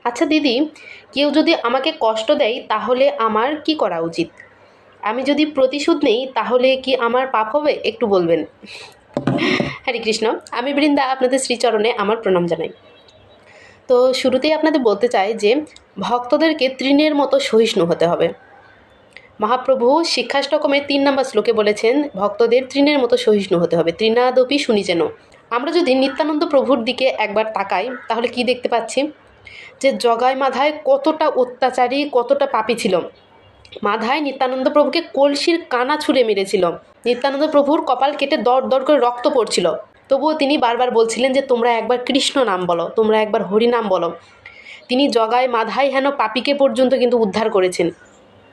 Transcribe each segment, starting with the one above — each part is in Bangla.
আচ্ছা দিদি, কেউ যদি আমাকে কষ্ট দেয় তাহলে আমার কি করা উচিত? আমি যদি প্রতিশোধ নেই তাহলে কি আমার পাপ হবে, একটু বলবেন? হরে কৃষ্ণ। আমি বৃন্দা আপনাদের শ্রীচরণে আমার প্রণাম জানাই। তো শুরুতেই আপনাদের বলতে চাই যে ভক্তদেরকে তৃণের মতো সহিষ্ণু হতে হবে। মহাপ্রভু শিক্ষাষ্টকমের ৩ নম্বর শ্লোকে বলেছেন ভক্তদের তৃণের মতো সহিষ্ণু হতে হবে, তৃণাদপি শুনিজেন। আমরা যদি নিত্যানন্দ প্রভুর দিকে একবার তাকাই তাহলে কি দেখতে পাচ্ছি? যে জগাই মাধায় কতটা অত্যাচারী, কতটা পাপী ছিল। মাধায় নিত্যানন্দ প্রভুকে কলসির কানা ছুঁড়ে মেরেছিল। নিত্যানন্দ প্রভুর কপাল কেটে দর দর করে রক্ত পড়ছিল, তবুও তিনি বারবার বলছিলেন যে তোমরা একবার কৃষ্ণ নাম বলো, তোমরা একবার হরি নাম বলো। তিনি জগায় মাধায় হেন পাপীকে পর্যন্ত কিন্তু উদ্ধার করেছেন।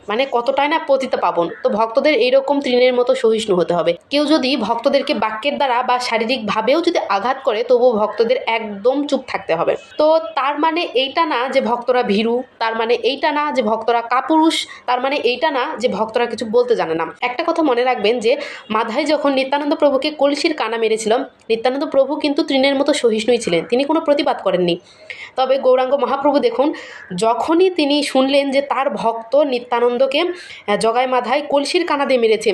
মানে কতটাই না পতিত পাবন। তো ভক্তদের এইরকম তৃণের মতো সহিষ্ণু হতে হবে। কেউ যদি ভক্তদেরকে বাক্যের দ্বারা বা শারীরিকভাবেও যদি আঘাত করে তবুও ভক্তদের একদম চুপ থাকতে হবে। তো তার মানে এইটা না যে ভক্তরা ভীরু, তার মানে এইটা না যে ভক্তরা কাপুরুষ, তার মানে এইটা না যে ভক্তরা কিছু বলতে জানে না। একটা কথা মনে রাখবেন যে মাধায় যখন নিত্যানন্দ প্রভুকে কলসির কানা মেরেছিল, নিত্যানন্দ প্রভু কিন্তু তৃণের মতো সহিষ্ণুই ছিলেন, তিনি কোনো প্রতিবাদ করেননি। তবে গৌরাঙ্গ মহাপ্রভু দেখুন, যখনই তিনি শুনলেন যে তার ভক্ত নিত্যানন্দকে জগাই মাধায় কলসির কানা দিয়ে মেরেছে,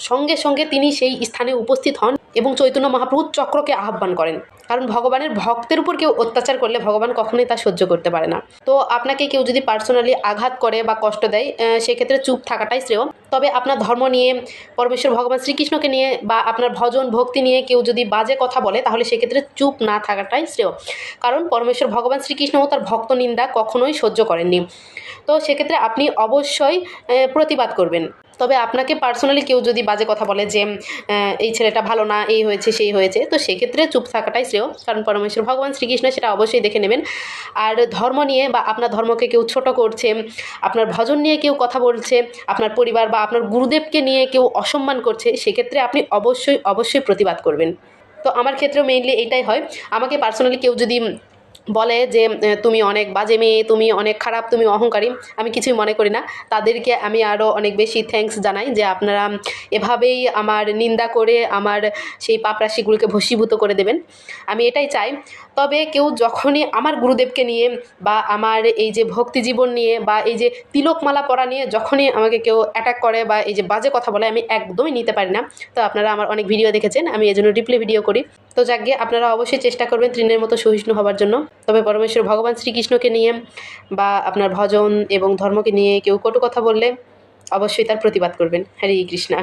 সঙ্গে সঙ্গে তিনি সেই স্থানে উপস্থিত হন এবং চৈতন্য মহাপ্রভু চক্রকে আহ্বান করেন। কারণ ভগবানের ভক্তের উপর কেউ অত্যাচার করলে ভগবান কখনোই তা সহ্য করতে পারে না। তো আপনাকে কেউ যদি পার্সোনালি আঘাত করে বা কষ্ট দেয়, সেক্ষেত্রে চুপ থাকাটাই শ্রেয়। তবে আপনার ধর্ম নিয়ে, পরমেশ্বর ভগবান শ্রীকৃষ্ণকে নিয়ে বা আপনার ভজন ভক্তি নিয়ে কেউ যদি বাজে কথা বলে তাহলে সেক্ষেত্রে চুপ না থাকাটাই শ্রেয়। কারণ পরমেশ্বর ভগবান শ্রীকৃষ্ণও তার ভক্ত নিন্দা কখনোই সহ্য করেননি। তো সেক্ষেত্রে আপনি অবশ্যই প্রতিবাদ করবেন। তবে আপনাকে পার্সোনালি কেউ যদি বাজে কথা বলে যে এই ছেলেটা ভালো না, এই হয়েছে সেই হয়েছে, তো সেক্ষেত্রে চুপ থাকাটাই শ্রেয়। কারণ পরমেশ্বর ভগবান শ্রীকৃষ্ণ সেটা অবশ্যই দেখে নেবেন। আর ধর্ম নিয়ে বা আপনার ধর্মকে কেউ ছোট করছে, আপনার ভজন নিয়ে কেউ কথা বলছে, আপনার পরিবার বা আপনার গুরুদেবকে নিয়ে কেউ অসম্মান করছে, সেক্ষেত্রে আপনি অবশ্যই অবশ্যই প্রতিবাদ করবেন। তো আমার ক্ষেত্রেও মেইনলি এইটাই হয়। আমাকে পার্সোনালি কেউ যদি বলে যে তুমি অনেক বাজে মেয়ে, তুমি অনেক খারাপ, তুমি অহংকারী, আমি কিছুই মনে করি না। তাদেরকে আমি আরও অনেক বেশি থ্যাঙ্কস জানাই যে আপনারা এভাবেই আমার নিন্দা করে আমার সেই পাপরাশিগুলোকে ভস্মীভূত করে দেবেন, আমি এটাই চাই। তবে কেউ যখনই আমার গুরুদেবকে নিয়ে বা আমার এই যে ভক্তি জীবন নিয়ে বা এই যে তিলকমালা পরা নিয়ে যখনই আমাকে কেউ অ্যাটাক করে বা এই যে বাজে কথা বলে, আমি একদমই নিতে পারি না। তো আপনারা আমার অনেক ভিডিও দেখেছেন, আমি এজন্য রিপ্লে ভিডিও করি। তো যাকগে, আপনারা অবশ্যই চেষ্টা করবেন তৃণের মতো সহিষ্ণু হওয়ার জন্য। তবে পরমেশ্বর ভগবান শ্রীকৃষ্ণকে নিয়ে বা আপনার ভজন এবং ধর্মকে নিয়ে কেউ কটু কথা বললে অবশ্যই তার প্রতিবাদ করবেন। হরে কৃষ্ণা।